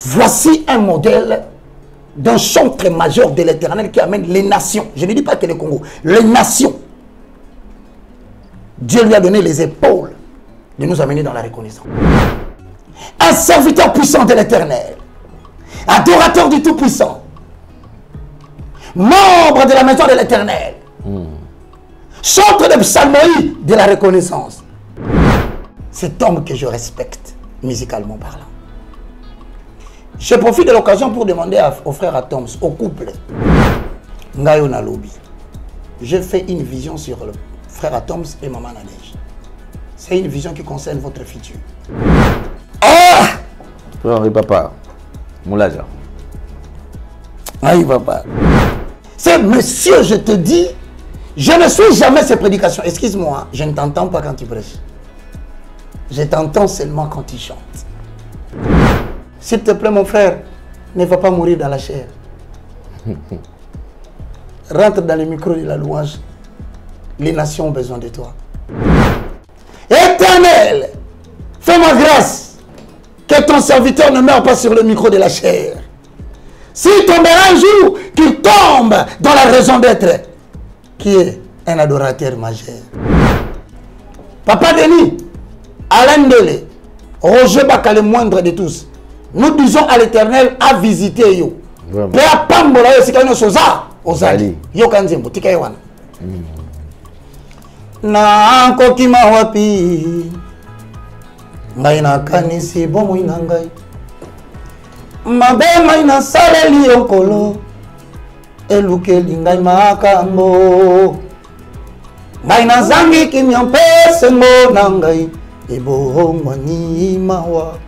Voici un modèle d'un chantre majeur de l'Éternel qui amène les nations. Je ne dis pas que le Congo, les nations. Dieu lui a donné les épaules de nous amener dans la reconnaissance. Un serviteur puissant de l'Éternel, adorateur du Tout-Puissant, membre de la maison de l'Éternel, chantre de psalmodie de la reconnaissance. Cet homme que je respecte, musicalement parlant. Je profite de l'occasion pour demander aux frères Atoms, au couple, Ngayo Nalobi. J'ai fait une vision sur le frère Atoms et Maman Nadège. C'est une vision qui concerne votre futur. Ah! Frère Henri Papa, Moulaja. Henri Papa. C'est monsieur, je te dis, je ne suis jamais ces prédications. Excuse-moi, je ne t'entends pas quand tu prêches. Je t'entends seulement quand tu chantes. S'il te plaît, mon frère, ne va pas mourir dans la chair. Rentre dans le micro de la louange. Les nations ont besoin de toi. Éternel, fais-moi grâce que ton serviteur ne meure pas sur le micro de la chair. S'il tombera un jour, qu'il tombe dans la raison d'être, qui est un adorateur majeur. Papa Denis, Alain Dele, Roger Baka, le moindre de tous, nous disons à l'Éternel à visiter yo. Pe apambola yo sikano soza ozali. Yo kanzembo tika yewana. Na kokima wapi. Ngai na kanisi bomo ina ngai. Mabe mai na saleli okolo. Elukeli ngai makambo. Ngai na zangi kimyopese mo na ngai. Ebo mani mawa.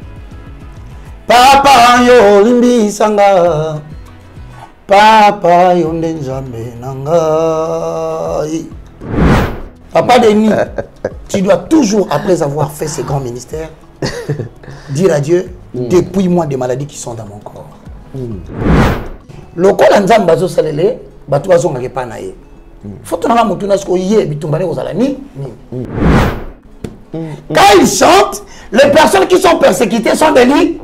Papa yo limbi sanga. Papa yo ndenjambe nangai. Papa Denis, tu dois toujours, après avoir fait ces grands ministères, dire à Dieu, dépouille-moi des maladies qui sont dans mon corps. Le col en zambazo salele, batu bazonga ke panaye. Faut que nous mutuna sko yé bitumbane ozalani. Quand ils chantent, les personnes qui sont persécutées sont délivrées.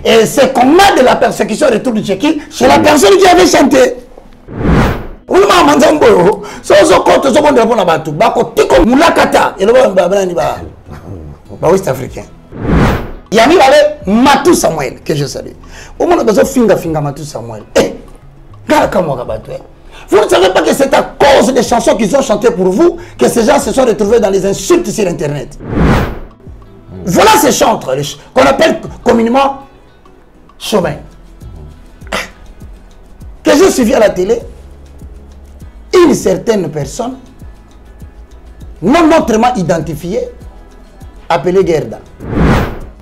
Et c'est qu'on a de la persécution retour du Tchéquie chez la personne qui avait chanté. Ouest africain. Il y a mis Matou Samuel que je salue. Au moins, on a finga Matou Samuel. Vous ne savez pas que c'est à cause des chansons qu'ils ont chantées pour vous que ces gens se sont retrouvés dans les insultes sur Internet. Voilà ces chantres qu'on appelle communément chômeurs. Que j'ai suivi à la télé, une certaine personne, non autrement identifiée, appelée Gerda,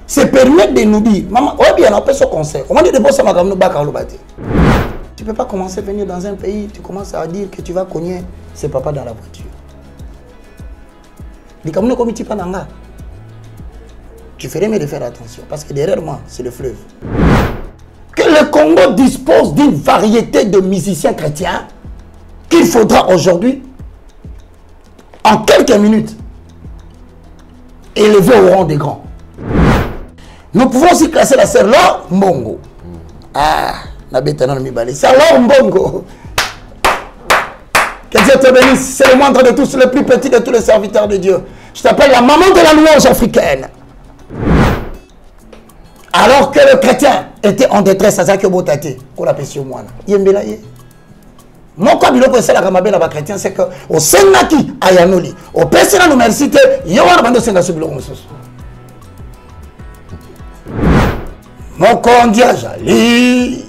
se permet de nous dire, maman, oh bien, on peut se conseil. On dit de bosser ma gamme, tu ne peux pas commencer à venir dans un pays, tu commences à dire que tu vas cogner ses papas dans la voiture. Tu ferais mieux de faire attention, parce que derrière moi, c'est le fleuve. Que le Congo dispose d'une variété de musiciens chrétiens qu'il faudra aujourd'hui, en quelques minutes, élever au rang des grands. Nous pouvons aussi classer la sœur Laure Mbongo. Ah, c'est Laure Mbongo. Que Dieu te bénisse. C'est le moindre de tous, le plus petit de tous les serviteurs de Dieu. Je t'appelle la maman de la louange africaine. Alors que le chrétien était en détresse, à Zaki Botate, qu'on l'appelle sur moi. Yembelaye. Mon cas, c'est la chrétien, c'est que au Sénaki, à Yanoli, au Pessina, nous merci, il y a un bando Sénat sur le bureau. Mon condia, jali.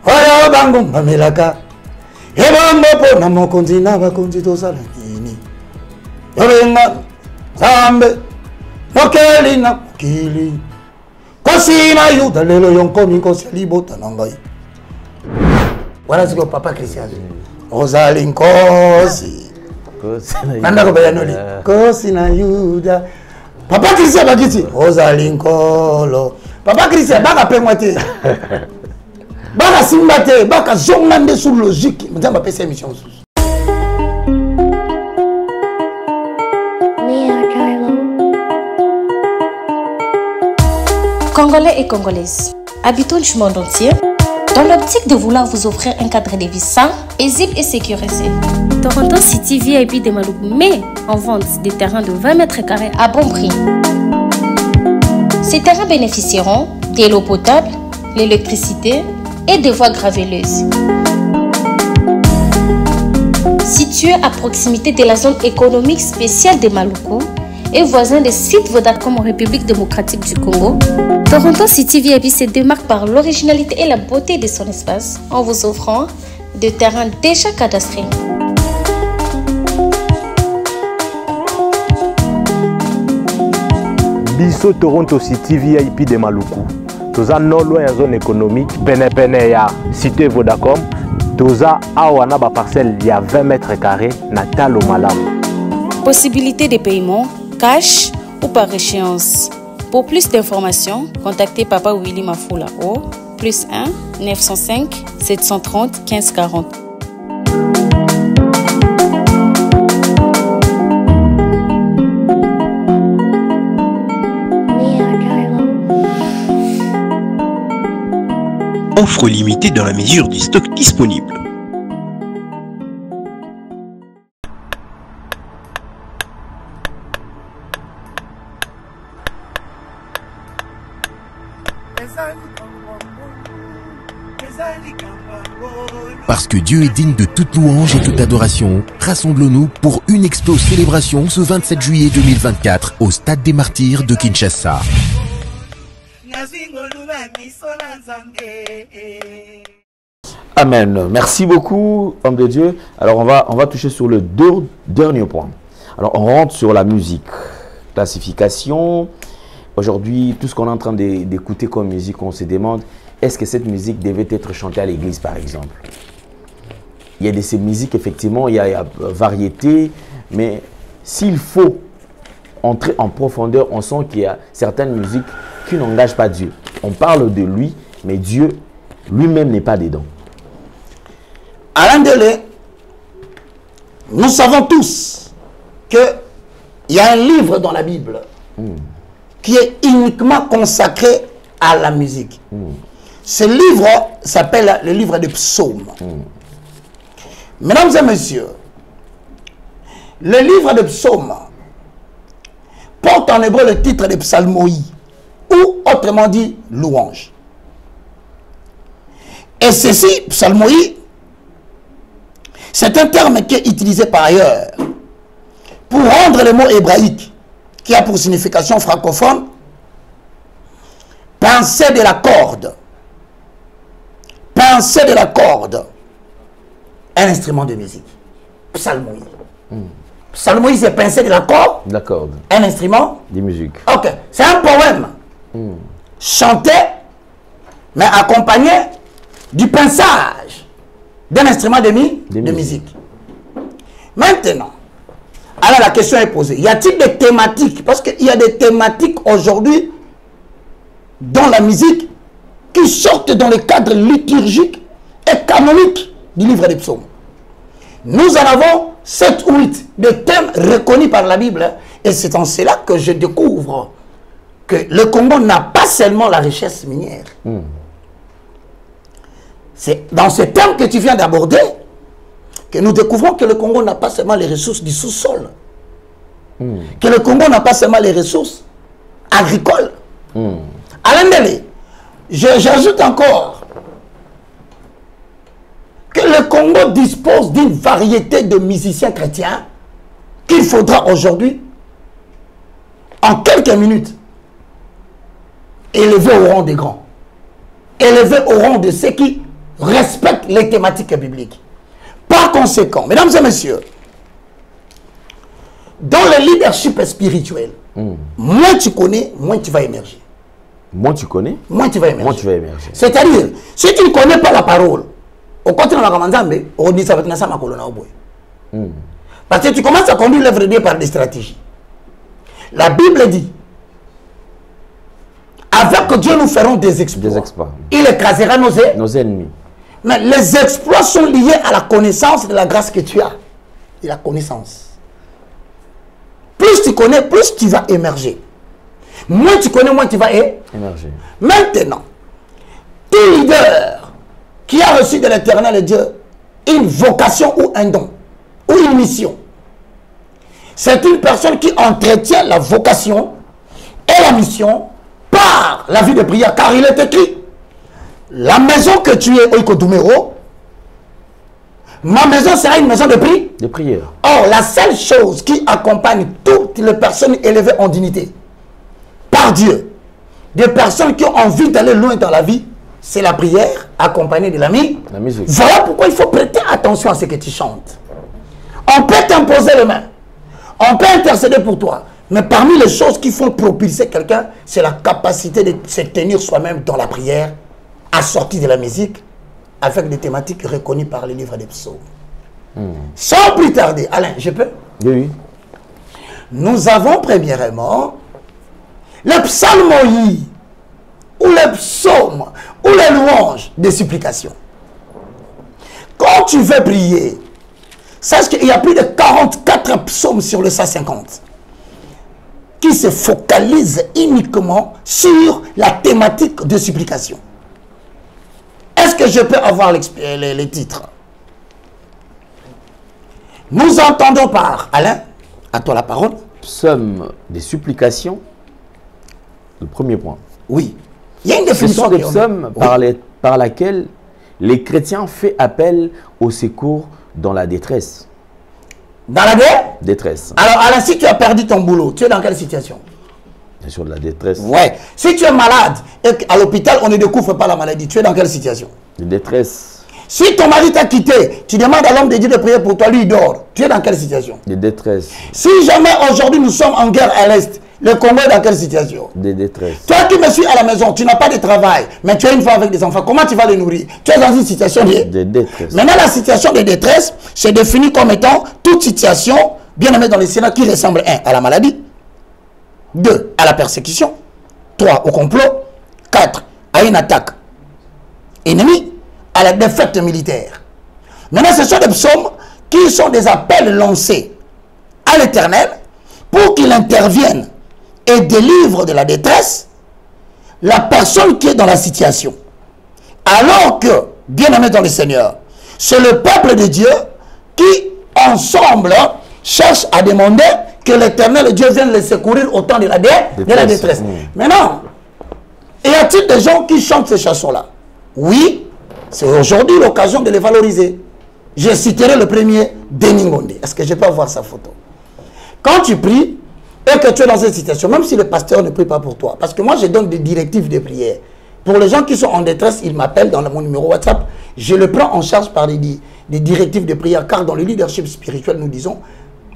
Oya bango, mamelaka. Et bon, na mon condina, va condito salanini. Yobenga, Zambe, Mokelina, Kili. Kosina yuda lelo yonko miko selibota nangai. Voilà ce que papa Christian dit. Rosaline Kosi. Nanda ko bayanoli. Kosina yuda. Papa Christian ba kiti. Rosaline Kolo. Papa Christian baka pengwate. Baka simbate, baka zongande sous logique. Mzamba pesa émission sous. Congolais et Congolaises, habitants du monde entier, dans l'optique de vouloir vous offrir un cadre de vie sain, paisible et sécurisé. Toronto City VIP de Maluku met en vente des terrains de 20 mètres carrés à bon prix. Ces terrains bénéficieront de l'eau potable, l'électricité et des voies gravelleuses. Situé à proximité de la zone économique spéciale de Maluku et voisin des sites Vodacom en République démocratique du Congo, Toronto City VIP se démarque par l'originalité et la beauté de son espace en vous offrant des terrains déjà cadastrés. Biso Toronto City VIP de Maluku. Toza non loin en zone économique, pene ya cité Vodacom. Toza awana ba parcelle il y a 20 mètres carrés na talo malam. Possibilité de paiement cash ou par échéance. Pour plus d'informations, contactez Papa Willy Mafoula au +1 905 730 1540. Offre limitée dans la mesure du stock disponible. Parce que Dieu est digne de toute louange et toute adoration, rassemblons-nous pour une expo célébration ce 27 juillet 2024 au Stade des Martyrs de Kinshasa. Amen. Merci beaucoup, homme de Dieu. Alors, on va toucher sur le dernier point. Alors, on rentre sur la musique. Classification. Aujourd'hui, tout ce qu'on est en train d'écouter comme musique, on se demande, est-ce que cette musique devait être chantée à l'église, par exemple? Il y a de ces musiques, effectivement, il y a variété, mais s'il faut entrer en profondeur, on sent qu'il y a certaines musiques qui n'engagent pas Dieu. On parle de lui, mais Dieu lui-même n'est pas dedans. Alain Delé, nous savons tous qu'il y a un livre dans la Bible qui est uniquement consacré à la musique. Ce livre s'appelle le livre des psaumes. Mesdames et messieurs, le livre des psaumes porte en hébreu le titre de psalmoi, ou autrement dit louange. Et ceci, psalmoi, c'est un terme qui est utilisé par ailleurs pour rendre le mot hébraïque qui a pour signification francophone pincer de la corde. Pincer de la corde. Un instrument de musique. Psalmoi. Psalmoi, c'est pincer de la corde. La corde. Un instrument de musique. Ok. C'est un poème. Chanté, mais accompagné du pinçage d'un instrument de musique. Maintenant, alors la question est posée. Y a-t-il des thématiques? Parce qu'il y a des thématiques aujourd'hui dans la musique qui sortent dans le cadre liturgique et canonique du livre des psaumes. Nous en avons 7 ou 8 de thèmes reconnus par la Bible. Et c'est en cela que je découvre que le Congo n'a pas seulement la richesse minière. C'est dans ce thème que tu viens d'aborder que nous découvrons que le Congo n'a pas seulement les ressources du sous-sol. Que le Congo n'a pas seulement les ressources agricoles. Alain Delé, j'ajoute encore que le Congo dispose d'une variété de musiciens chrétiens qu'il faudra aujourd'hui, en quelques minutes, élever au rang des grands. Élever au rang de ceux qui respectent les thématiques bibliques. Par conséquent, mesdames et messieurs, dans le leadership spirituel, moins tu connais, moins tu vas émerger. Moins tu connais, moins tu vas émerger. moins tu vas émerger. C'est-à-dire, si tu ne connais pas la parole, au contraire, on dit ça va ça ma colonne. Parce que tu commences à conduire l'œuvre de Dieu par des stratégies. La Bible dit, avec Dieu nous ferons des exploits. Il écrasera nos ennemis. Mais les exploits sont liés à la connaissance de la grâce que tu as. Et la connaissance. Plus tu connais, plus tu vas émerger. Moins tu connais, moins tu vas émerger. Maintenant, serviteur qui a reçu de l'Éternel Dieu une vocation ou un don, ou une mission, c'est une personne qui entretient la vocation et la mission par la vie de prière, car il est écrit, la maison que tu es, Oikotumero, ma maison sera une maison de prière. Or, la seule chose qui accompagne toutes les personnes élevées en dignité par Dieu, des personnes qui ont envie d'aller loin dans la vie, c'est la prière accompagnée de la musique. Voilà pourquoi il faut prêter attention à ce que tu chantes. On peut t'imposer les mains, on peut intercéder pour toi, mais parmi les choses qui font propulser quelqu'un, c'est la capacité de se tenir soi-même dans la prière, assortie de la musique, avec des thématiques reconnues par les livres des psaumes. Sans plus tarder, Alain, je peux? Oui. Nous avons premièrement le psalmoïe, ou le psaume, ou les louanges de supplication. Quand tu veux prier, sache qu'il y a plus de 44 psaumes sur le 150 qui se focalisent uniquement sur la thématique de supplication. Est-ce que je peux avoir les titres? Nous entendons par, Alain, à toi la parole. Psaume des supplications, le premier point. Oui. Il y a une définition. Ce sont des psaumes par laquelle les chrétiens font appel au secours dans la détresse. Dans la détresse. Alors, Alain, si tu as perdu ton boulot, tu es dans quelle situation? Bien sûr, de la détresse. Ouais. Si tu es malade et qu'à l'hôpital, on ne découvre pas la maladie, tu es dans quelle situation? De détresse. Si ton mari t'a quitté, tu demandes à l'homme de Dieu de prier pour toi, lui il dort. Tu es dans quelle situation? De détresse. Si jamais aujourd'hui nous sommes en guerre à l'Est, le Congo est dans quelle situation? De détresse. Toi qui me suis à la maison, tu n'as pas de travail, mais tu as une femme avec des enfants, comment tu vas les nourrir? Tu es dans une situation de détresse. Maintenant, la situation de détresse, c'est défini comme étant toute situation, bien aimée dans les Sénats, qui ressemble 1 à la maladie, 2 à la persécution, 3 au complot, 4 à une attaque ennemie, à la défaite militaire. Maintenant, ce sont des psaumes qui sont des appels lancés à l'Éternel pour qu'il intervienne et délivre de la détresse la personne qui est dans la situation. Alors que, bien aimé dans le Seigneur, c'est le peuple de Dieu qui, ensemble, cherche à demander que l'Éternel Dieu vienne les secourir au temps de la détresse. Maintenant, y a-t-il des gens qui chantent ces chansons-là? Oui, c'est aujourd'hui l'occasion de les valoriser. Je citerai le premier, Denis Ngondé. Est-ce que je peux avoir sa photo? Quand tu pries et que tu es dans cette situation, même si le pasteur ne prie pas pour toi, parce que moi je donne des directives de prière. Pour les gens qui sont en détresse, ils m'appellent dans mon numéro WhatsApp. Je le prends en charge par des directives de prière, car dans le leadership spirituel, nous disons,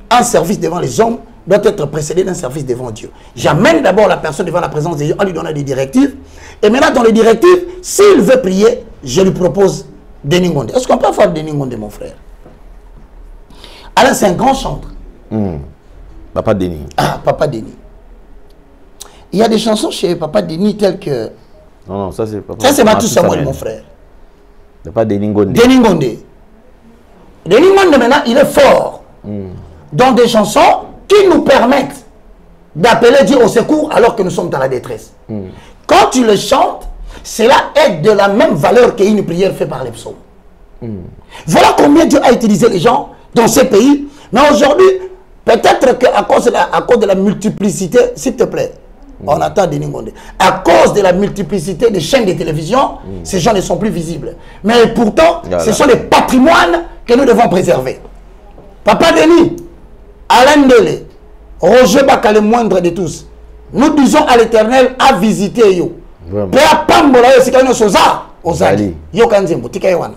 un service devant les hommes doit être précédé d'un service devant Dieu. J'amène d'abord la personne devant la présence de Dieu en lui donnant des directives. Et maintenant, dans les directives, s'il veut prier, je lui propose Denis Ngondé. Est-ce qu'on peut avoir Denis Ngondé, mon frère? Alain, c'est un grand chanteur. Papa Denis. Ah, Papa Denis. Il y a des chansons chez Papa Denis telles que... Non, ça c'est Papa. Ça c'est Mathieu Samuel, mon frère. Papa Denis Ngondé. Denis Ngondé. Denis Ngondé, maintenant, il est fort dans des chansons qui nous permettent d'appeler Dieu au secours alors que nous sommes dans la détresse. Quand tu le chantes, cela est de la même valeur qu'une prière faite par les psaumes. Voilà combien Dieu a utilisé les gens dans ces pays. Mais aujourd'hui, peut-être qu'à cause de la multiplicité, s'il te plaît, on attend Denis Ngondé. À cause de la multiplicité des chaînes de télévision, ces gens ne sont plus visibles. Mais pourtant, ce sont des patrimoines que nous devons préserver. Papa Denis, Alain Dele, Roger Baka, le moindre de tous, nous disons à l'Éternel à visiter yo. Pe apambola yo sikano soza ozali. Yo kanzembo tika yewana.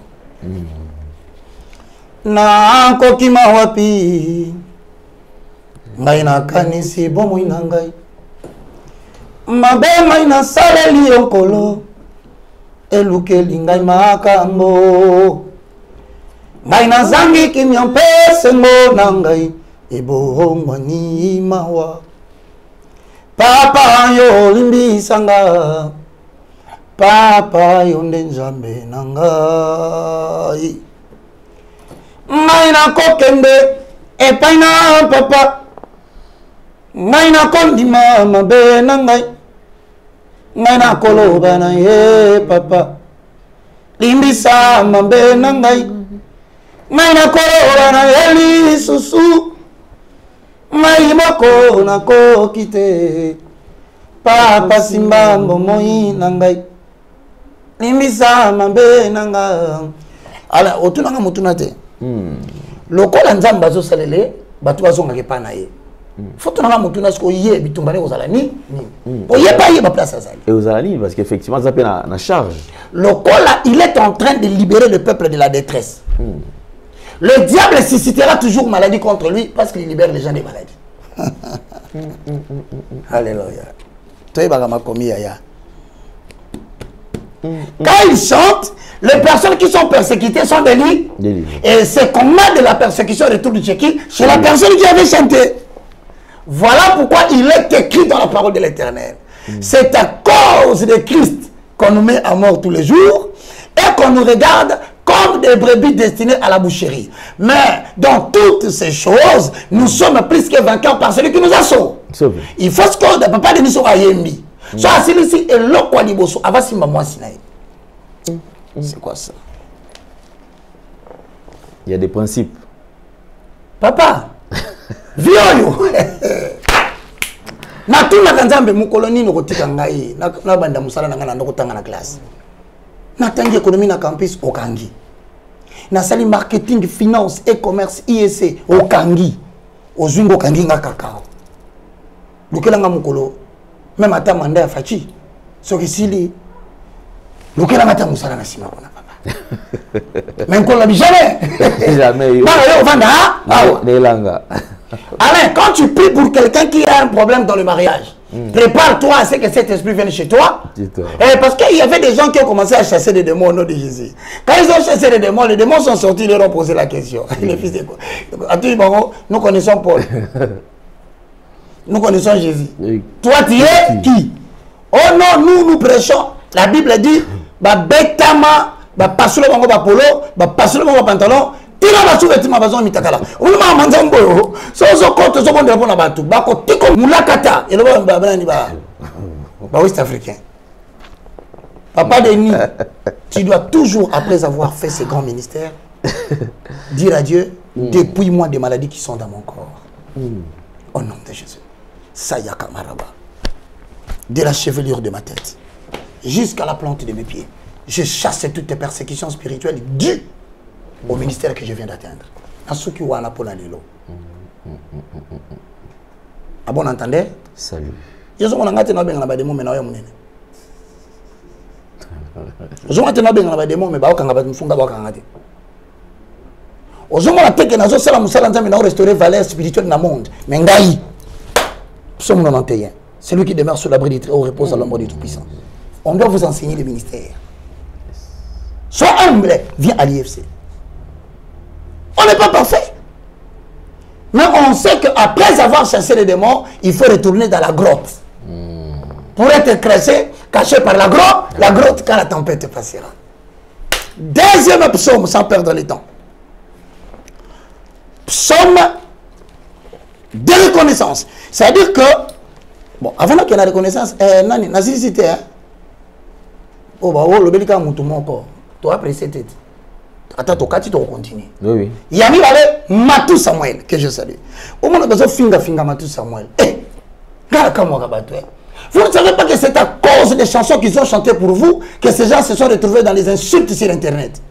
Na kokima wapi. Ngai na kanisi bomo inangai. Mabe mai na saleli okolo. Elukeli ngai makambo. Ngai na zangi kimyopese ngo nangai. Ebo ngwani mawa. Papa yo limbi sanga. Papa yo ndenjambe nangai. Ngai na kokende epai na papa. Ngai na kondima mabe nangai. Ngai na koloba na ye papa. limbisa mambe na ngai ngai nakoloba na ye lisusu ngai moko nakoki te papa simba bomoi na ngai limbisa mambe na ngai ala otunanga mutuna te lokola nzambe azosalele bato bazongaka epa na ye faut na mutuna siko ye bitumbane ozala ni oye pas ye ba place azali et ozala ni parce qu'effectivement ça peut na charge lokola il est en train de libérer le peuple de la détresse le diable suscitera toujours maladie contre lui parce qu'il libère les gens des maladies alléluia toi ba makomi ya quand ils chantent, les personnes qui sont persécutées sont délivrées. Et c'est qu'on a de la persécution retour du Tchéquie chez la personne qui avait chanté. Voilà pourquoi il est écrit dans la parole de l'Éternel. C'est à cause de Christ qu'on nous met à mort tous les jours et qu'on nous regarde comme des brebis destinées à la boucherie. Mais dans toutes ces choses, nous sommes plus que vainqueurs par celui qui nous a sauvés. Il faut ce qu'on ne peut pas de nous à Yembi. Soit celui-ci est l'eau liboso. Avasi maman sinaï. C'est quoi ça? Il y a des principes. Papa, vieux. Na tout na kanzambe mukoloni no kotika ngai na banda musala na ngana ndoko tanga na classe. Na tangi économie na campus Okangi. Na sali marketing, finance et commerce IEC Okangi. Ozungo Okangi nga kakao. Lukela nga mukolo même ata manda ya fachi. Soki sili lukela nga ta musala na sima kona papa. Mais on l'a jamais. Jamais. Alain, quand tu pries pour quelqu'un qui a un problème dans le mariage, prépare-toi à ce que cet esprit vienne chez toi. Parce qu'il y avait des gens qui ont commencé à chasser des démons au nom de Jésus. Quand ils ont chassé les démons sont sortis, ils leur ont posé la question. Les fils de quoi? Nous connaissons Paul. Nous connaissons Jésus. Oui. Toi, tu es qui? Oh non, nous prêchons. La Bible dit, betama, pasule bango polo, pasule bango pantalon. Il a pas souhaité ma maison mitakala. On m'a manzambo. So compte so compte répondre à batou. Bako tiko mulakata. Et le West africain. Papa Denis, tu dois toujours, après avoir fait ces grands ministères, dire à Dieu, dépouille-moi des maladies qui sont dans mon corps. Au nom de Jésus. Sayaka Maraba. De la chevelure de ma tête jusqu'à la plante de mes pieds. Je chasse toutes tes persécutions spirituelles dues au ministère que je viens d'atteindre. Asuki wana pola lelo. Ah bon, entendez? Salut. Je suis en train de faire des mots, mais je suis en train de faire des mots, mais je suis en train de faire des mots. Je suis en train de faire des mots, mais restaurer valeur spirituelle dans le monde. Mais ngai, psaume 91, celui qui demeure sur l'abri du Très-Haut repose à l'ombre du Tout-Puissant. On doit vous enseigner le ministère. Sois humble, viens à l'IFC. On n'est pas parfait. Mais on sait qu'après avoir chassé les démons, il faut retourner dans la grotte. Pour être caché par la grotte quand la tempête passera. Deuxième psaume, sans perdre le temps. Psaume de reconnaissance. C'est-à-dire que, bon, avant qu'il y ait la reconnaissance, Nazir cité, oh, bah, oh, le bélica moutoumoko, tu as pris cette tête. Attends, tu dois continuer. Oui. Il y a mis Matou Samuel, que je salue. Au moment où finga Matou Samuel. Vous ne savez pas que c'est à cause des chansons qu'ils ont chantées pour vous que ces gens se sont retrouvés dans les insultes sur Internet.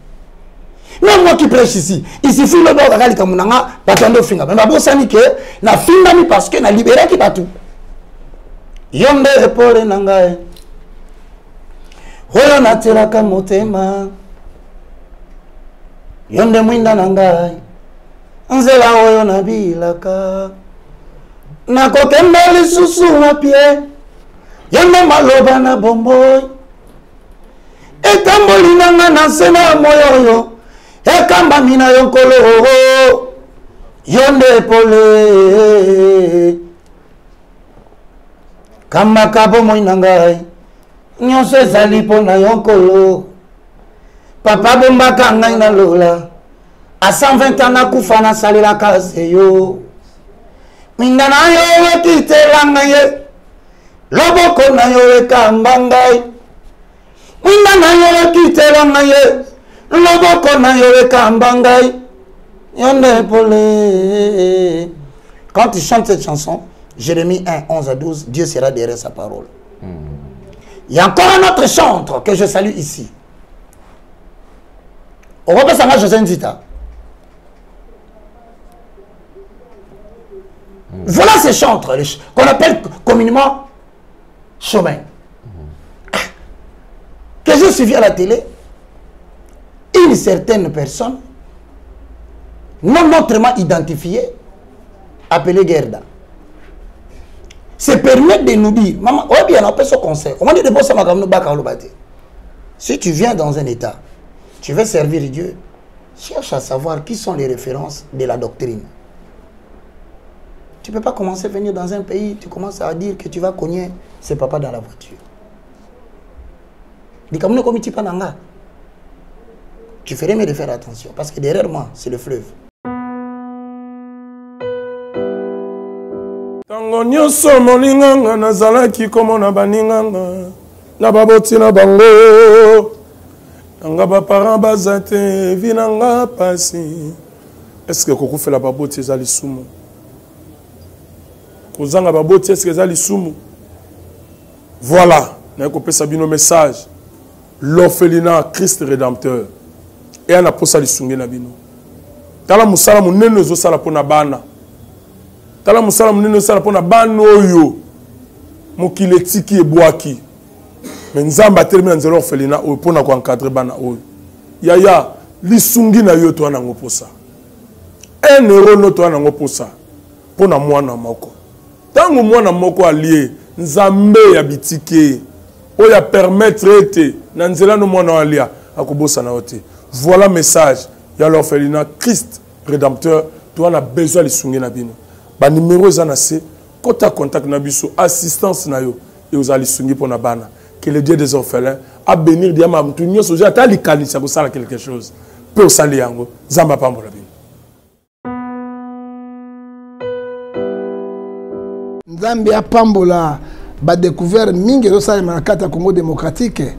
Même moi qui prêche ici, il suffit de regarder comme on a battu finga. Mais bon, ça n'est que na finga mi parce que na libéré qui bat tout. Yonde repore nangae. Hoyo na teraka motema. Yonde mwinda nangai nzela oyo nabilaka nakokenda lisusu na pie yonde maloba na bomboy etamboli nanga na nse na moyo oyo ekambami na yo nkolo yonde epole kambaka bomoi na ngai nyonso ezali mpo na yo nkolo. Papa bombaka ngai na lola a 120 ans nakufa na salela kase yo minda na yo ekitela ngai loboko na yo ekamba ngai Mwinda na yo kitela na ye. Loboko na yo kambangai. Yonde pole. Quand tu chantes cette chanson, Jérémie 1, 11 à 12, Dieu sera derrière sa parole. Il y a encore un autre chantre que je salue ici. On va passer à José Nzita. Voilà ces chantres qu'on appelle communément chemin. Que j'ai suivi à la télé, une certaine personne, non autrement identifiée, appelée Gerda, se permet de nous dire, maman, oh bien, on peut ce conseil. On dit de bon, ça m'a si tu viens dans un état, tu veux servir Dieu, cherche à savoir qui sont les références de la doctrine. Tu ne peux pas commencer à venir dans un pays, tu commences à dire que tu vas cogner ses papas dans la voiture. Tu ferais mieux de faire attention, parce que derrière moi, c'est le fleuve. Tango nyoso moninganga nazalaki komona baninganga na baboti na bango nanga ba parents bazate vinanga pasi. Est-ce que koko fait la baboti ezali sumu? Kozanga baboti est-ce que ezali sumu? Voilà, na ko pesa bino message. L'orphelinat Christ rédempteur. Et ana posa lisungi na bino. Tala musala munene zo sala pona bana. Tala musala munene sala pona bana oyo. Mokile tiki ebwaki. Mais nzamba termine nzelo orphelinat o pona ko encadrer bana oyo. Yaya lisungi na yo to ana ngoposa. 1 euro no to ana ngoposa. Pona mwana moko. Tango mwana moko allié nzambe ya bitike. Oya permettre ete na nzela no mwana alia akobosa na ote. Voilà le message. Il y a l'orphelinat Christ rédempteur. Tu as besoin de sungi na bino. Ba numéro zanase kota contact na biso assistance na yo et aux ali sungi pour na bana. Que le Dieu des orphelins a bénir diama mtu nyoso ja ta likanisa ko sala quelque chose. Pe o sali yango zamba pambola bino. Nzambe a pambola ba découvert mingi zo sala na kata Congo démocratique.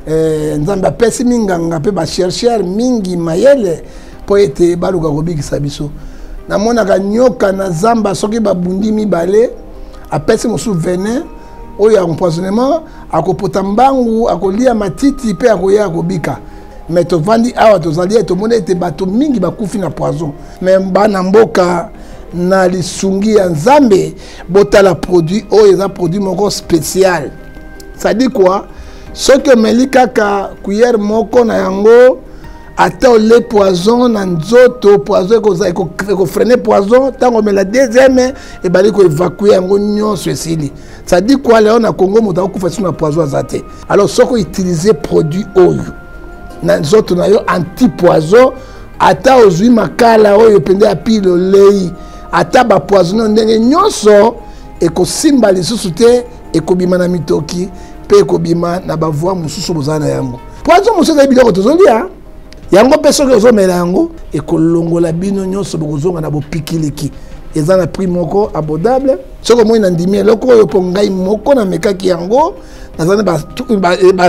Nzambe apesi minganga pe ba chercheur mingi mayele po ete baluka kobikisa biso. Namonaka nyoka na zamba soki babundi mibale apesi mosu venin oyo empoisonnement akopota mbangu akolia matiti pe akoya akobika. Mais tovandi awa tozali etomona ete bato mingi bakufi na poison. Mais bana mboka na lisungi ya Nzambe botala produit oyo eza produit moko spécial. Ça dit quoi? Ce que meli kaka cuillère moko na yango ata le poison na nzoto poison ko freiner poison tango me la deuxième et bali ko évacuer yango nyonso esili. Ça dit quoi léon na Congo moto ko fa na poison azate. Alors ce qu'on utiliser produit oyo na nzoto na yo anti poison ata ozui makala oyo pende apile lei ata ba poison ndenge nyonso e ko simba lisusu te e ko bima na mitoki pe ko bima na ba voix mususu bozana yango. Poison mususu na biloko tozolia yango peso ke ozomela yango e ko longola bino nyonso bokozonga na bopikiliki. Eza na prix moko abordable. Soko moi na ndimi eloko oyo po ngai moko na mekaki yango nazana ba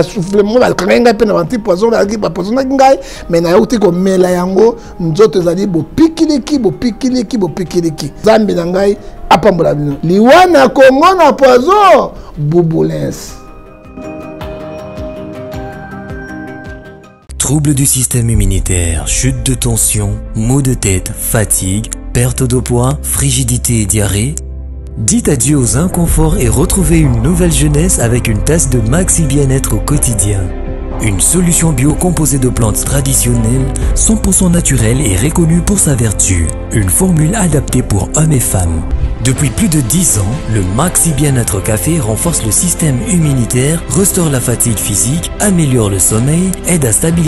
souffle mo ba kanga pe na anti poison ba poison ngai mais na yote ko mela yango nzoto ezali bopikiliki. Zambi na ngai apambola bino. Liwana Congo na poison Bouboulense. Troubles du système immunitaire, chute de tension, maux de tête, fatigue, perte de poids, frigidité et diarrhée. Dites adieu aux inconforts et retrouvez une nouvelle jeunesse avec une tasse de Maxi Bien-être au quotidien. Une solution bio composée de plantes traditionnelles, 100% naturelle et reconnue pour sa vertu. Une formule adaptée pour hommes et femmes. Depuis plus de 10 ans, le Maxi Bien-être Café renforce le système immunitaire, restaure la fatigue physique, améliore le sommeil, aide à stabiliser.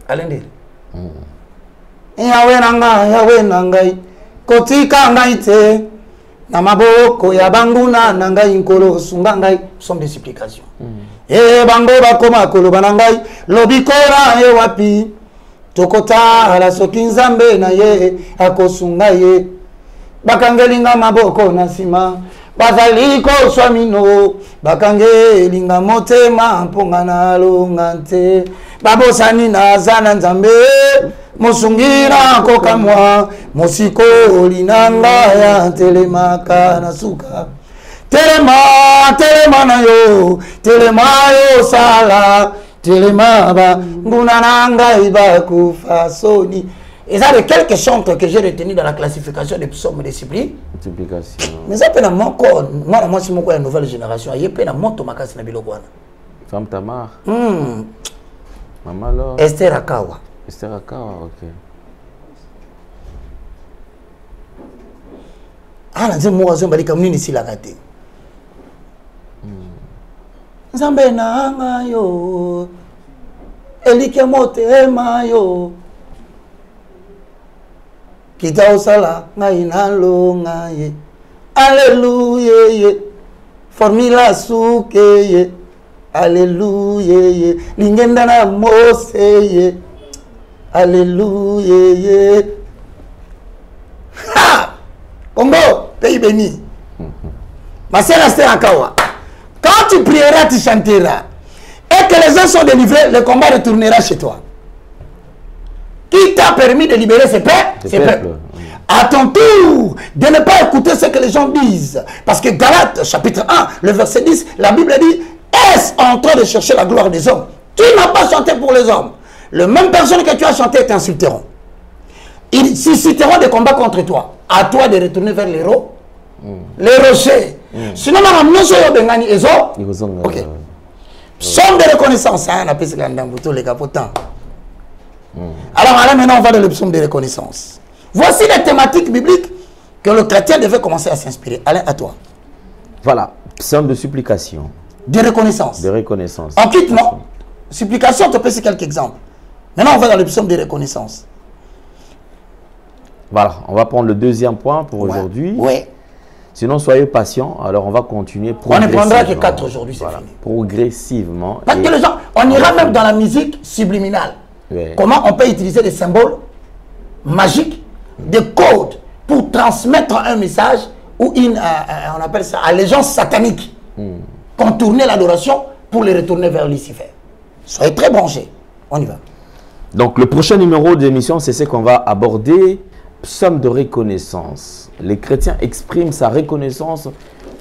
Alende. Yawe nangai kotika ngai te na maboko ya banguna nangai nkolo sunga ngai sont des supplications. Bango bakoma koloba nangai lobikora e wapi tokota ala soki Nzambe na ye akosunga ye bakangelinga maboko na sima bazali kozwa mino bakange elinga motema mponga na longa te babosani naza na nzambe mosungi na kokamwa mosiko olinanga ya telemaka na suka telema na yo telema yo sala telema ba nguna na ngai bakufa soni. Et ça, de quelques chantres que j'ai retenus dans la classification des psaumes de supplication. Mais ça, c'est mon corps. Moi, c'est mon corps, la nouvelle génération. Il y a un moto makas na bilokwana. Femme Tamar. Maman alors. Esther Akawa. Esther Akawa, ok. Ah, là, c'est moi, je vais dire que ici la gâté. Nzambe na anga yo. Elike motema yo. Kita osala ngai nalonga ye. Alléluia ye. Formula suke ye. Alléluia ye. Lingenda na Mose ye. Alléluia ye. Ha! Congo, pays béni. Ma sœur Esther Akawa. Quand tu prieras, tu chanteras. Et que les gens sont délivrés, le combat retournera chez toi. Qui t'a permis de libérer ces peuples? À ton tour, de ne pas écouter ce que les gens disent. Parce que Galates, chapitre 1, le verset 10, la Bible dit, est-ce en train de chercher la gloire des hommes? Tu n'as pas chanté pour les hommes. Les mêmes personnes que tu as chanté t'insulteront. Ils susciteront des combats contre toi. À toi de retourner vers les rochers. Sinon, nous sommes ok. Somme de reconnaissance. On appelle ça les capotants. Alors là, maintenant, on va dans le psaume de reconnaissance. Voici les thématiques bibliques que le chrétien devait commencer à s'inspirer. Alain, à toi. Voilà, psaume de supplication. De reconnaissance. De reconnaissance. En quitte, non. Supplication, on te peut quelques exemples. Maintenant, on va dans le psaume de reconnaissance. Voilà, on va prendre le deuxième point pour aujourd'hui. Oui. Sinon, soyez patients. Alors, on va continuer progressivement. On ne prendra que 4 aujourd'hui, c'est fini. Progressivement. Parce que les gens, on ira même dans la musique subliminale. Oui. Comment on peut utiliser des symboles magiques, des codes pour transmettre un message ou une, on appelle ça, allégeance satanique. Contourner l'adoration pour les retourner vers Lucifer. Soyez très branchés. On y va. Donc, le prochain numéro de l'émission, c'est ce qu'on va aborder. Psaume de reconnaissance. Les chrétiens expriment sa reconnaissance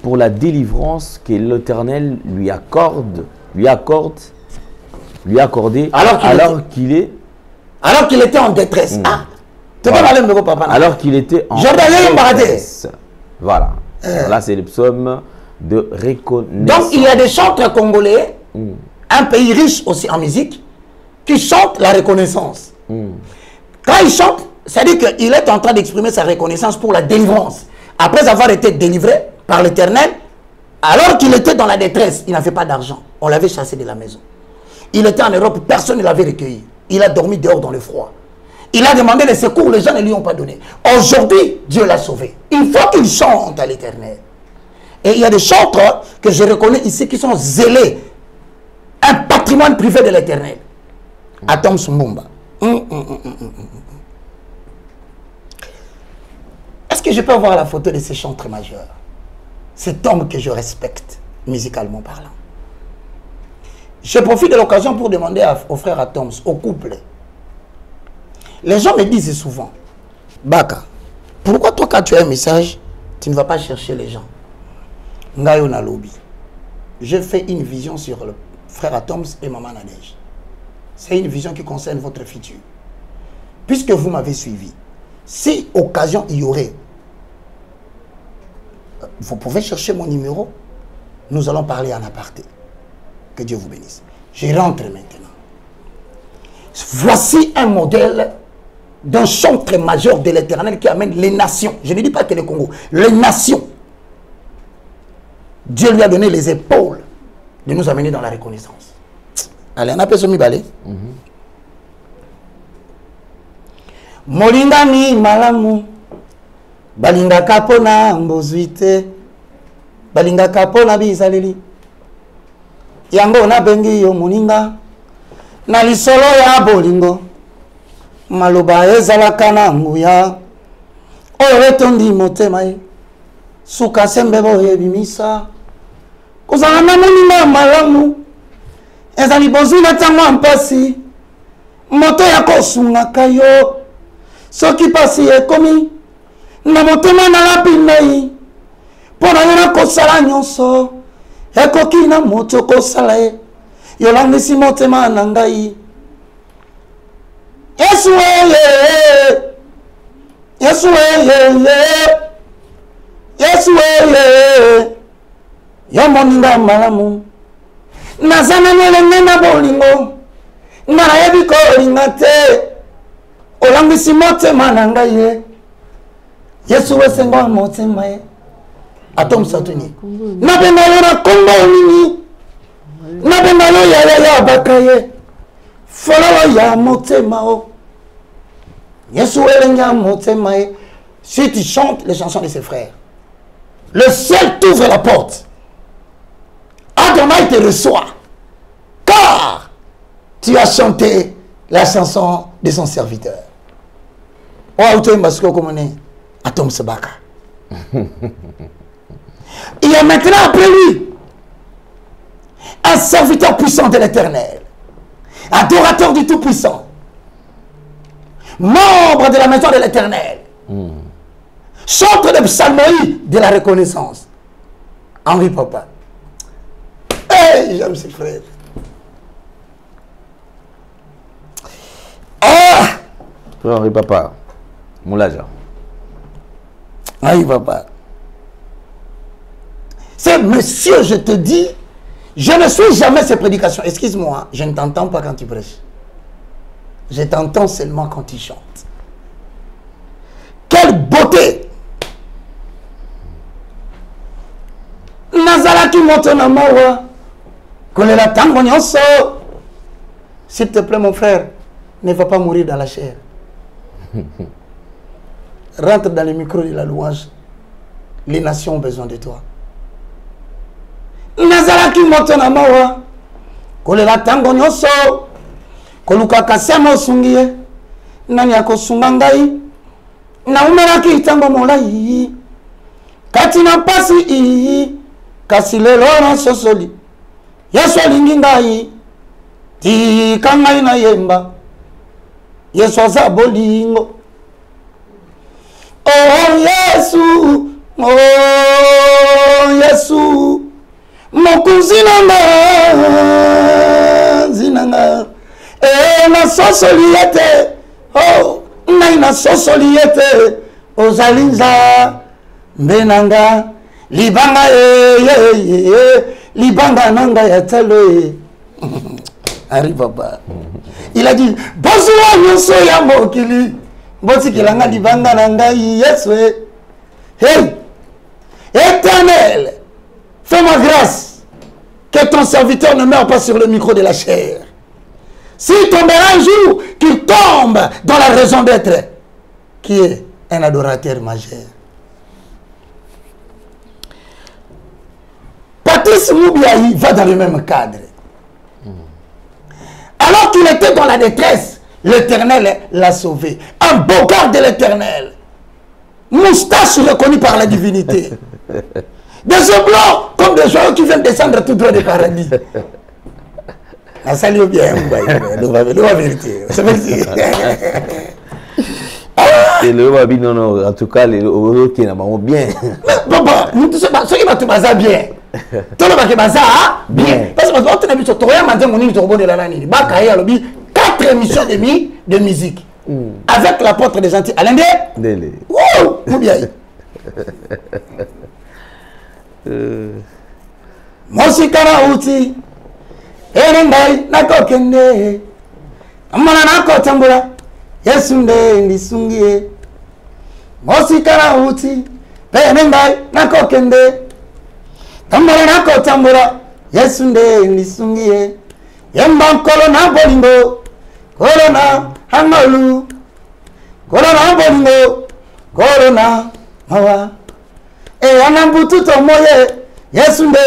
pour la délivrance que l'Éternel lui accorde, alors qu'il était en détresse. Ah, alors qu'il était en détresse. Voilà. Là, c'est le psaume de reconnaissance. Donc, il y a des chanteurs congolais, un pays riche aussi en musique, qui chantent la reconnaissance. Quand ils chantent, c'est-à-dire qu'il est en train d'exprimer sa reconnaissance pour la délivrance. Après avoir été délivré par l'Éternel, alors qu'il était dans la détresse, il n'avait pas d'argent. On l'avait chassé de la maison. Il était en Europe, personne ne l'avait recueilli. Il a dormi dehors dans le froid. Il a demandé les secours, les gens ne lui ont pas donné. Aujourd'hui, Dieu l'a sauvé. Il faut qu'il chante à l'Éternel. Et il y a des chanteurs que je reconnais ici qui sont zélés. Un patrimoine privé de l'Éternel. Atom Sumbumba. Est-ce que je peux avoir la photo de ces chanteurs majeurs? Cet homme que je respecte, musicalement parlant. Je profite de l'occasion pour demander aux frères Atoms, au couple. Les gens me disent souvent, Baka, pourquoi toi quand tu as un message, tu ne vas pas chercher les gens? Ngayo na lobby. Je fais une vision sur le frère Atoms et Maman Nadège. C'est une vision qui concerne votre futur. Puisque vous m'avez suivi, si occasion il y aurait, vous pouvez chercher mon numéro. Nous allons parler en aparté. Que Dieu vous bénisse. Je rentre maintenant. Voici un modèle d'un chantre majeur de l'Éternel qui amène les nations. Je ne dis pas que le Congo, les nations. Dieu lui a donné les épaules de nous amener dans la reconnaissance. Allez, on appelle ce mi-balé. Molingani malamu balinga kapona mbozwite balinga kapona bizaleli yango na bengi yo moninga na lisolo ya bolingo maloba ezalaka na nguya oyo etondi motema ye suka sembe boyebimisa kozala na moninga malamu ezali bozwina ntango mpasi moto ya kosungaka yo soki pasi ekomi na motema na lapi nai mpo na yo na kosala nyonso ekoki na moto kosala ye yolangisi motema na ngai Yesu eye Yesu eye Yesu eye yo moninga malamu nazana nelenge na bolingo nga nayebi kolinga te olangisi motema na ngai ye Yesu wesenga motema ye atomisa tuni nabenga yo na kombo nini nabenga yo ya baka ye fololo ya motema o Yesu welenga motema ye. Si tu chantes les chansons de ses frères, le ciel t'ouvre la porte. Adonai te reçoit. Car tu as chanté la chanson de son serviteur. Oh, Atom Sebaka. Il y a maintenant après lui un serviteur puissant de l'Éternel, adorateur du Tout-Puissant, membre de la maison de l'Éternel, chantre de psalmodie de la reconnaissance. Henri Papa. Hey, j'aime ses frères. Ah! Henri Papa. Moulaja. Henri Papa. C'est monsieur, je te dis, je ne suis jamais ces prédications. Excuse-moi, je ne t'entends pas quand tu prêches. Je t'entends seulement quand tu chantes. Quelle beauté! Nazala qui monte na mawa. Kolela tango nyonso. S'il te plaît mon frère, ne va pas mourir dans la chair. Rentre dans le micro de la louange. Les nations ont besoin de toi. Nazala qui monte na mawa. Kolela tango nyonso. Koluka kasema osungie. Nani akosunga ngai. Na umera ki tango molai. Kati na pasi ii. Kasi lelo na sosoli. Yesu alingi ngai. Tika ngai na yemba. Yesu aza bolingo. Oh Yesu. Oh Yesu. Mokuzi nanga. Zinanga. Na sosoli yete. Oh. Nai na sosoli yete. Ozalinza. Mbenanga. Libanga libanga nanga ya talo Henri Papa. Il a dit bonsoir nyonso ya mokili boti kilanga libanga nanga Yesu. Hey Éternel, fais-moi grâce que ton serviteur ne meure pas sur le micro de la chair. S'il tombera un jour, qu'il tombe dans la raison d'être, qui est un adorateur majeur. Patrice Moubiaï va dans le même cadre. Alors qu'il était dans la détresse, l'Éternel l'a sauvé. Un beau garde de l'Éternel. Moustache reconnue par la divinité. Des yeux blancs comme des joyaux qui viennent descendre tout droit du paradis. Ah, salut bien, la vérité. C'est vérité. Et le Wabi, non, en tout cas, les autres qui n'ont bien. Papa, nous tous ceux qui m'ont basé bien. Tout le monde qui baza bien. Parce que on a vu sur Toya Manzé Moni sur Bonne la Nani. Bakaya Lobi 4 émissions de musique. Avec l'apôtre des Antilles. Alain Délé. Wow, ou bien. Mosikara uti. Erengai nakokende. Amana nakotambula. Yesunde ndisungie. Mosikara uti. Erengai nakokende. Tambora nako tambora Yesunde nisungie Yemba nkolo na bolingo Kolo na hangolu Kolo na bolingo Kolo na mawa Anambutu tomoye Yesunde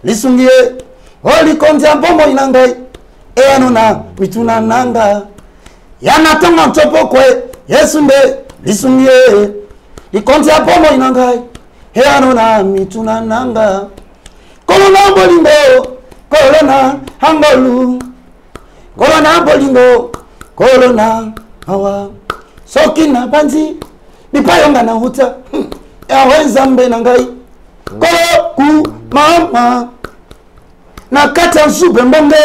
lisungie Oli kontia bombo inangai Anuna wituna nanga Yanatonga mtopo kwe Yesunde lisungie Likontia bombo inangai Eanona mituna nanga. Kolona bolingo. Kolona hangolu. Kolona bolingo. Kolona awa. Soki na banzi. Mipayonga na huta. Ewe nzambe na ngai. Koku mama. Na kata nsube mbonge.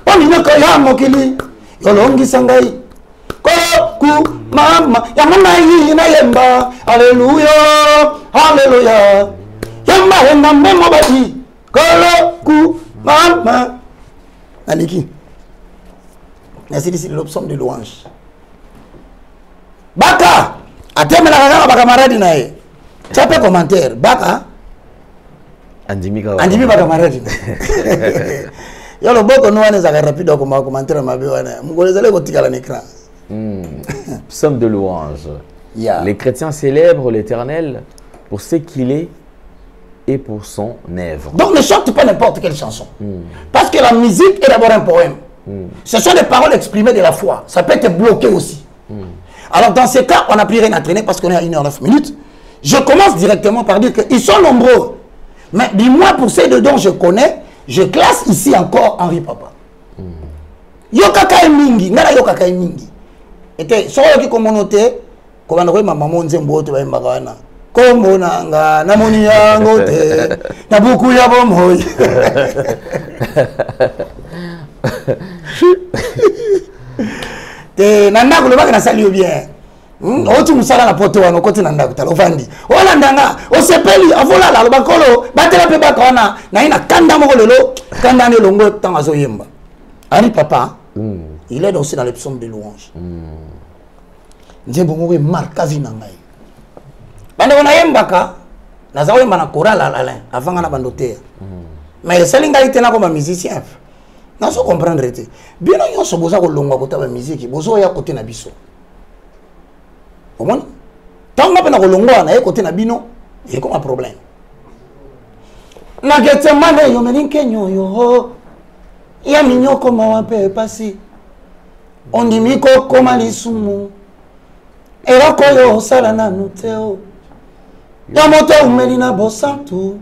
Ominoko ya mokili. Yolongisa ngai. Koku mama. Ya mama yi na yemba. Alleluia. Alleluia. Yemba henda memo bati. Koku mama. Aliki. Merci d'ici l'option de louange. Baka. Ateme la kaka baka maradi na ye. Chape commentaire. Baka. Andimi baka maradi. Yo lo boko no wane zaka rapide ko ma commentaire ma be wana. Mugolezale ko tikala l'écran. Psaume de louange. Yeah. Les chrétiens célèbrent l'Éternel pour ce qu'il est et pour son œuvre. Donc ne chante pas n'importe quelle chanson. Parce que la musique est d'abord un poème. Ce sont des paroles exprimées de la foi. Ça peut être bloqué aussi. Alors dans ces cas, on n'a plus rien à traîner parce qu'on est à 1h09. Je commence directement par dire qu'ils sont nombreux. Mais dis-moi pour ceux de dont je connais, je classe ici encore Henri Papa. Yokaka mingi, ngara yokaka mingi. Et so yoki komonote, ko bana ko mama monze mboto ba mbakana. Kombo nanga na moni yango te. Na buku ya bomoy. Te nanda ko lebaka na sali bien. Otu musala na poto wana koti nanda kutala ovandi. Ola ndanga osepeli avola la bakolo batela pe bakona na ina kanda moko lelo kanda ne longo tanga zo yemba. Henri Papa, il est aussi dans les psaumes de louange. Nzembo moko marka vina ngai. Bande ona yembaka na zawe mana chorale alain avant na bandotea. Mais salinga itena comme musicien. Na so comprendre te. Bino nyonso boza ko longwa kota ba musique, bozo ya côté na biso. Omoni? Tango pe na ko longwa na ye côté na bino, il y a un problème. Na gete mane yo meninke nyoyo. Ya minyoko mawape pasi. Ondimiko koma lisumu. Era koyo sala na nuteo. Ya moto umeli na bosantu.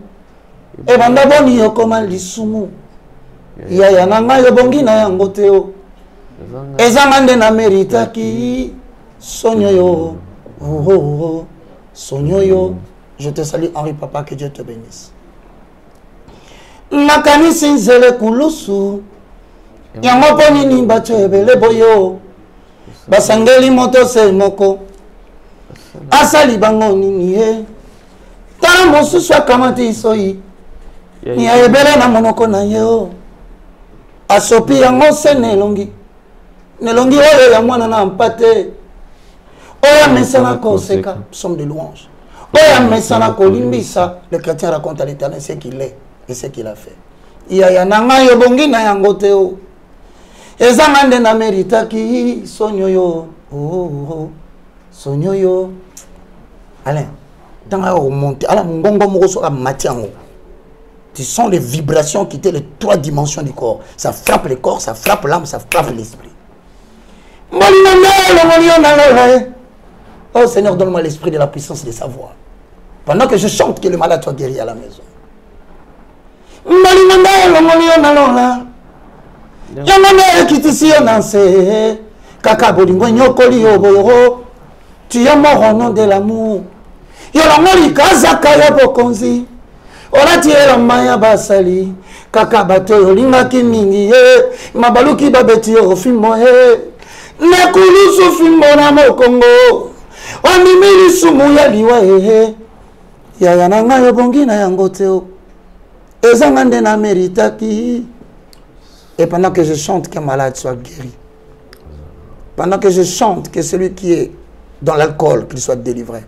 E banda boni yo koma lisumu. Ya ya nanga yo bongi na yango teo. Ezanga nde na meritaki. Sonyo yo. Oh, oh, oh. Sonyo yo. Je te salue Henri Papa, que Dieu te bénisse. Makanisi nzele kulusu. Yango poni ni bacho ebele boyo. Basangeli moto se moko. Asali bango nini ye. Tala mosusu akamati isoi. Ni ebele na monoko na yeo. Asopi yango se nelongi. Nelongi oyo ya mwana na mpate. Oya mesana koseka. Psaume de louange. Oya mesana kolimbisa. Le chrétien raconte à l'Éternel ce qu'il est et ce qu'il a fait. Iya nanga yo bongi na yango teo. Ezanga nde na meritaki sonyo yo. Oh, sonyo yo. Alain, tanga yo monter. Ala ngongo moko so matiango. Ce sont les vibrations qui étaient les 3 dimensions du corps. Ça frappe le corps, ça frappe l'âme, ça frappe l'esprit. Oh Seigneur, donne-moi l'esprit de la puissance de sa voix. Pendant que je chante, que le malade soit guéri à la maison. Tu es mort au nom de l'amour. Ola tiela maya basali kaka bato yolinga kimingi mabaluki babeti yo fimo na kulusu fimo na mokongo wamimili sumu ya liwa ya nanga yo bongi na yango teo ezanga nde na meritaki. Et pendant que je chante qu'un malade soit guéri, pendant que je chante que celui qui est dans l'alcool qu'il soit délivré,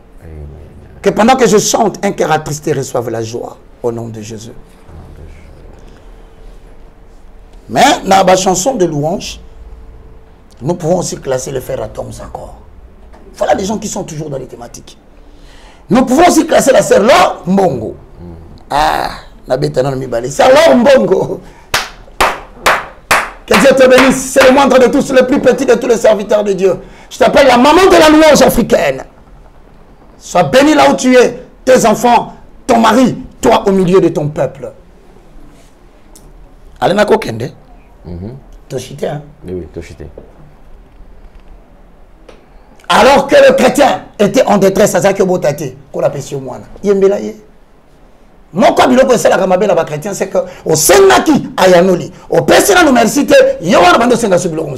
que pendant que je chante un cœur attristé reçoive la joie. Au nom de Jésus. Mais dans la chanson de louange, nous pouvons aussi classer les frères Atomes encore. Voilà des gens qui sont toujours dans les thématiques. Nous pouvons aussi classer la sœur Laure Mbongo. Ah, la bête non mi c'est Laure Mbongo. Que Dieu te bénisse. C'est le moindre de tous, le plus petit de tous les serviteurs de Dieu. Je t'appelle la maman de la louange africaine. Sois béni là où tu es. Tes enfants ton mari, toi au milieu de ton peuple. Alena Kokende. Toshite, hein? Oui, Toshite. Alors que le chrétien était en détresse, à Zaki Obotate, qu'on appelle sur moi. Yembelaye. Mon cas, c'est la gamabé là-bas chrétien, c'est que au Senaki, à Yanoli, au Pessina, nous merci, il y a un bando Senga sur le bureau.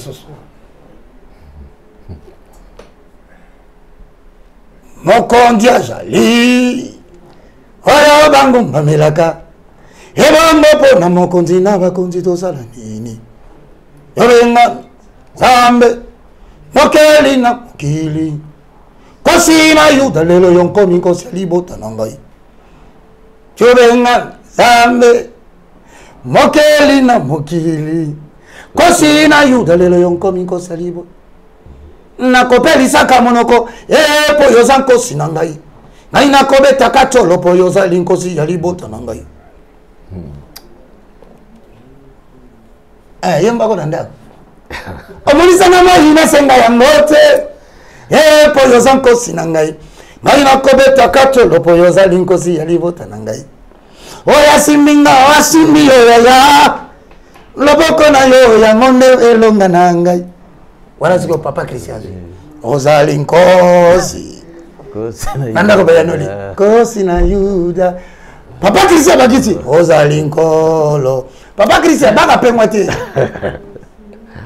Mon condia jali, oya bango mamelaka, ebambo na mon kondi na bakondi to sala nini. Yobenga zambe, mokeli na mokili, kosi na yuda lelo yonko minko salibota nangai. Yobenga zambe, mokeli na mokili, kosi na yuda lelo yonko minko salibota. Nakopelisa kamonoko po yoza nkosi na ngai ngai nakobeta katolo po yoza linkosi ya libota na ngai yemba ko nanda omulisa na mai na senga ya mote po yoza nkosi na ngai ngai nakobeta katolo po yoza linkosi ya libota na ngai oya siminga wasimbi yo ya loboko na yo ya ngonde elonga na ngai. Voilà ce que papa Christian dit. Rosali Nkosi. Nanda ko bayanoli. Kosi na Yuda. Papa Christian bagiti. Rosali Nkolo. Papa Christian baka pengwate.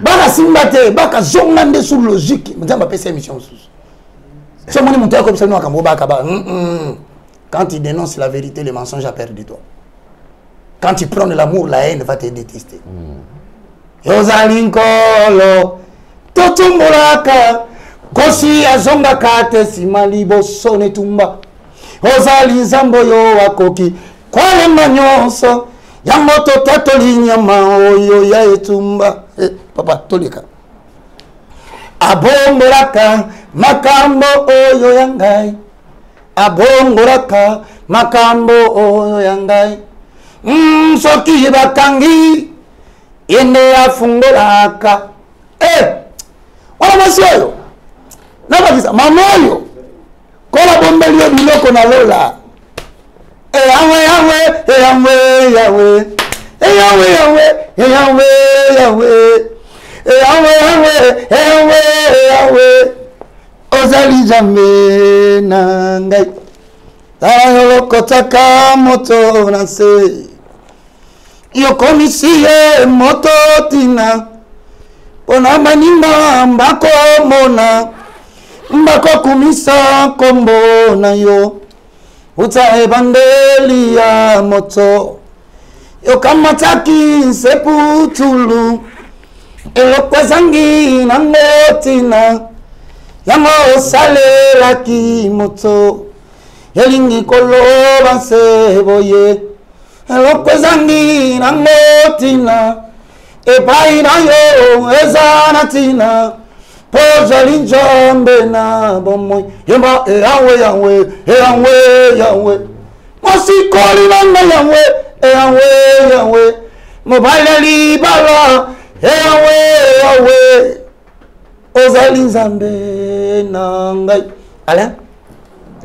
Baka simbate, baka zongande sur logique. Mzamba pesa émission sous. Ce moni monté comme ça nous akambo baka ba. Quand il dénonce la vérité, le mensonge a perdu toi. Quand tu prends de l'amour, la haine va te détester. Rosali Nkolo. Totumbolaka kosi azonga kate simali bosone tumba ozali nzambo yo wakoki kwale manyonso yango totatoli nyama oyo ya etumba papa tolika abongolaka makambo oyo ya ngai abongolaka makambo oyo ya ngai soki bakangi ende afungolaka Wala masio nabakisa mamoyo kola bombelio biloko na lola yawe ozali jambe na ngai tayolokotaka moto na se yokomisiye moto tina pona maninga mbako mona mbako kumisa kombo na yo uta ebandeli ya moto yo kamataki seputulu elokwezangi na ngotina yango salela ki moto elingi koloba seboye elokwezangi na ngotina epai na yo ezanatina pojali njombe na bomoy yemba yawe mosikoli nanga yawe mobile libala yawe ozali nzambe na ngai. Alain,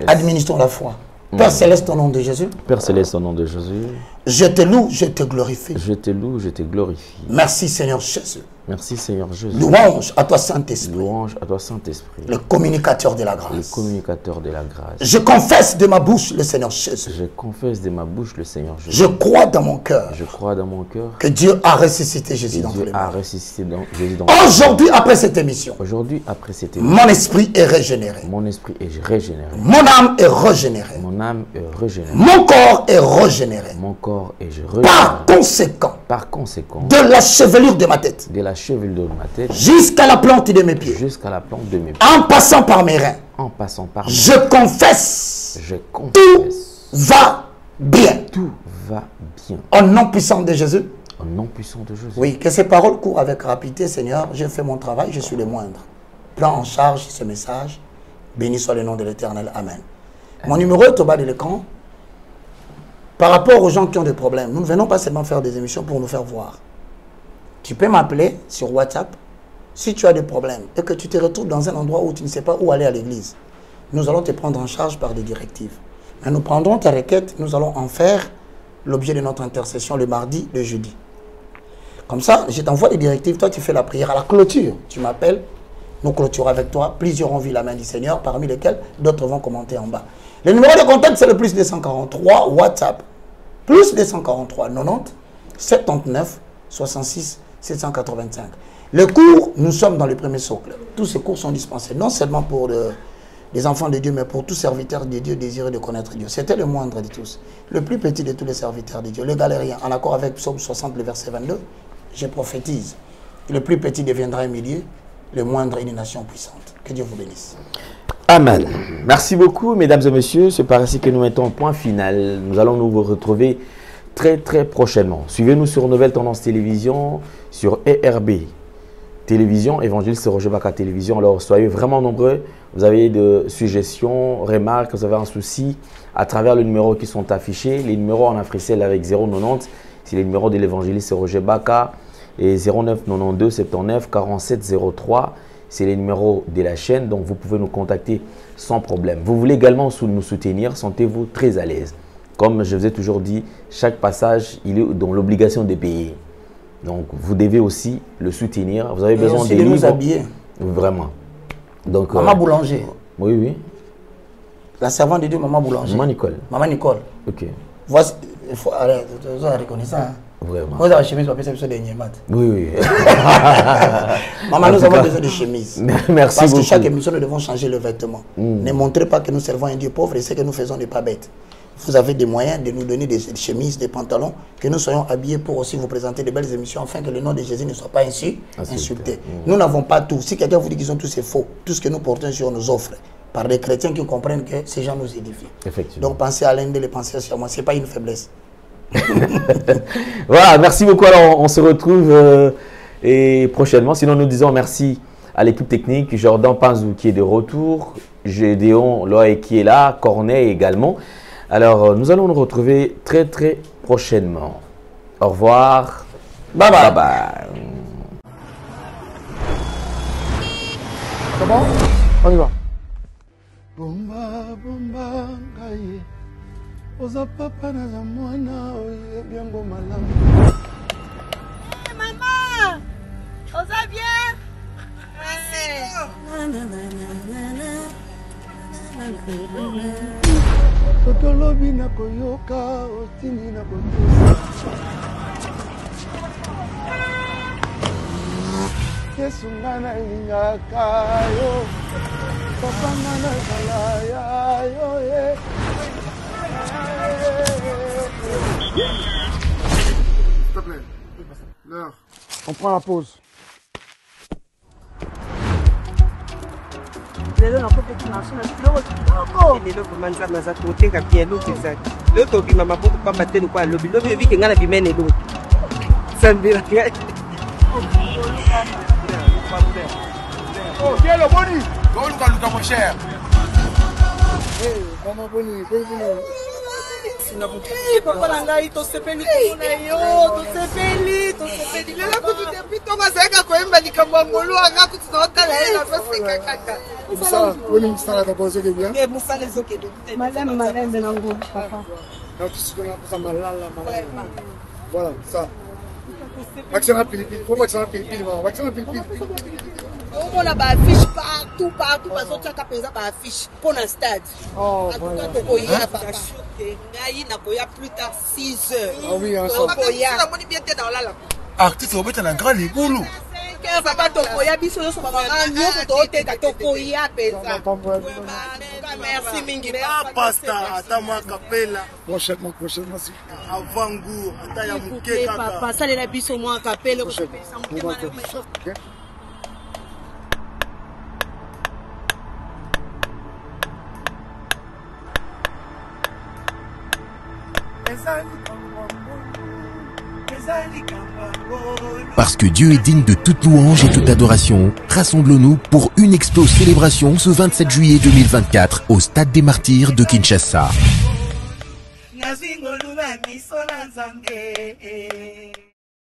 administrons la foi. Père Céleste, au nom de Jésus. Père Céleste, au nom de Jésus. Je te loue, je te glorifie. Je te loue, je te glorifie. Merci Seigneur Jésus. Merci Seigneur Jésus. Louange à toi Saint-Esprit. Louange à toi Saint-Esprit. Le communicateur de la grâce. Le communicateur de la grâce. Je confesse de ma bouche le Seigneur Jésus. Je confesse de ma bouche le Seigneur Jésus. Je crois dans mon cœur. Je crois dans mon cœur. Que Dieu a ressuscité Jésus dans Dieu les a morts. ressuscité Jésus dans Aujourd'hui, après cette émission. Aujourd'hui, après cette émission. Mon esprit est régénéré. Mon esprit est régénéré. Mon âme est régénérée. Mon âme est régénérée. Mon corps est régénéré. Mon corps est régénéré. Par conséquent, de la chevelure de ma tête. De la chevelure de ma tête. Jusqu'à la plante de mes pieds. Jusqu'à la plante de mes pieds. En passant par mes reins. En passant par mes je confesse. Je confesse. Tout va bien. Tout va bien. Au nom puissant de Jésus. Au nom puissant de Jésus. Oui, que ces paroles courent avec rapidité, Seigneur. J'ai fait mon travail, je suis le moindre. Prends en charge ce message. Béni soit le nom de l'Éternel. Amen. Mon numéro est au bas de l'écran. Par rapport aux gens qui ont des problèmes, nous ne venons pas seulement faire des émissions pour nous faire voir. Tu peux m'appeler sur WhatsApp si tu as des problèmes et que tu te retrouves dans un endroit où tu ne sais pas où aller à l'église. Nous allons te prendre en charge par des directives. Mais nous prendrons ta requête, nous allons en faire l'objet de notre intercession le mardi, le jeudi. Comme ça, je t'envoie les directives, toi tu fais la prière à la clôture. Tu m'appelles, nous clôturons avec toi. Plusieurs ont vu la main du Seigneur, parmi lesquels d'autres vont commenter en bas. Le numéro de contact, c'est le plus 243 WhatsApp. Plus 243 90 79 66 785. Le cours, nous sommes dans le premier socle. Tous ces cours sont dispensés, non seulement pour les enfants de Dieu, mais pour tout serviteur de Dieu désireux de connaître Dieu. C'était le moindre de tous, le plus petit de tous les serviteurs de Dieu, le galérien, en accord avec Psaume 60, le verset 22. Je prophétise, le plus petit deviendra un millier, le moindre une nation puissante. Que Dieu vous bénisse. Amen. Merci beaucoup, mesdames et messieurs. C'est par ici que nous mettons un point final. Nous allons nous retrouver très prochainement. Suivez-nous sur Nouvelle Tendance Télévision, sur ERB Télévision, Évangéliste Roger Baka Télévision. Alors, soyez vraiment nombreux. Vous avez des suggestions, remarques, vous avez un souci à travers les numéros qui sont affichés. Les numéros en africain avec 090, c'est les numéros de l'Évangéliste Roger Baka. Et 09 92 79 47 03, c'est les numéros de la chaîne. Donc, vous pouvez nous contacter sans problème. Vous voulez également nous soutenir, sentez-vous très à l'aise. Comme je vous ai toujours dit, chaque passage, il est dans l'obligation de payer. Donc, vous devez aussi le soutenir. Vous avez besoin de nous habiller. Vraiment. Donc, Maman Boulanger. Oui, oui. La servante de Dieu, Maman Boulanger. Maman Nicole. Maman Nicole. Ok. Voici, il faut arrêter, vous avez reconnaissant. Hein? Vraiment. Vous avez une chemise, papier, c'est besoin de Niémat. Oui, oui. Maman, nous avons besoin de chemises. Merci Parce beaucoup. que chaque émission, nous devons changer le vêtement. Ne montrez pas que nous servons un Dieu pauvre et ce que nous faisons n'est pas bête. Vous avez des moyens de nous donner des chemises, des pantalons, que nous soyons habillés pour aussi vous présenter de belles émissions, afin que le nom de Jésus ne soit pas insulté. Nous n'avons pas tout. Si quelqu'un vous dit qu'ils ont tout, c'est faux. Tout ce que nous portons sur nos offres, par des chrétiens qui comprennent que ces gens nous édifient. Effectivement. Donc pensez à l'un de les penser sur moi. Ce n'est pas une faiblesse. Voilà, merci beaucoup. Alors, on se retrouve et prochainement. Sinon, nous disons merci à l'équipe technique, Jordan Panzou qui est de retour, Gédéon Loïc qui est là, Corneille également. Alors, nous allons nous retrouver très prochainement. Au revoir. Bye bye. Bye bye. C'est bon? On y va. Oza papa na za mwana oye biango malamu. Hey, maman, oza bien? Totolobi na koyoka otini na kotosa. Yesu ngana ingaka yo. Papa ngana kalaya yo ye. S'il te plaît, l'heure. On prend la pause. Lelo nakopeki marché na biloko kitoko. Lelo komanza naza koteka bien eloko ezali. Lelo tobima maboko pamba te lokwa lobi. Lobi ebiki nga na bimene eloko. Sambela ngai. Oh, tiens le boni. Luka mon cher. Hey, maman boni, boni. Papa na ngai tosepeli komona yo, tosepeli. Lelo kutu depuis tonga zeka koyemba likambo ya ngolu anga kutu naotala ye na toseka kaka. Musala, boni musala ta pose que bien. Musala ezoke de. Madame malembe na ngo papa. Donc tu sais qu'on a malala. Voilà, ça. Vaccin à pilipili, faut vaccin à pilipili, vaccin à pilipili. On a ba affiche partout, parce que tu as besoin ba affiche pour le stade. Oh, voilà. Il y a plus tard 6 heures. Ah oui, hein, ça. Artiste au un grand égoulou. Merci mingi. Pasta, atama capella. Prochainement. Avant goût, ataya muke kaka. Papa, ça les biso moi capella. Parce que Dieu est digne de toute louange et toute adoration, rassemblons-nous pour une explose célébration ce 27 juillet 2024 au Stade des Martyrs de Kinshasa.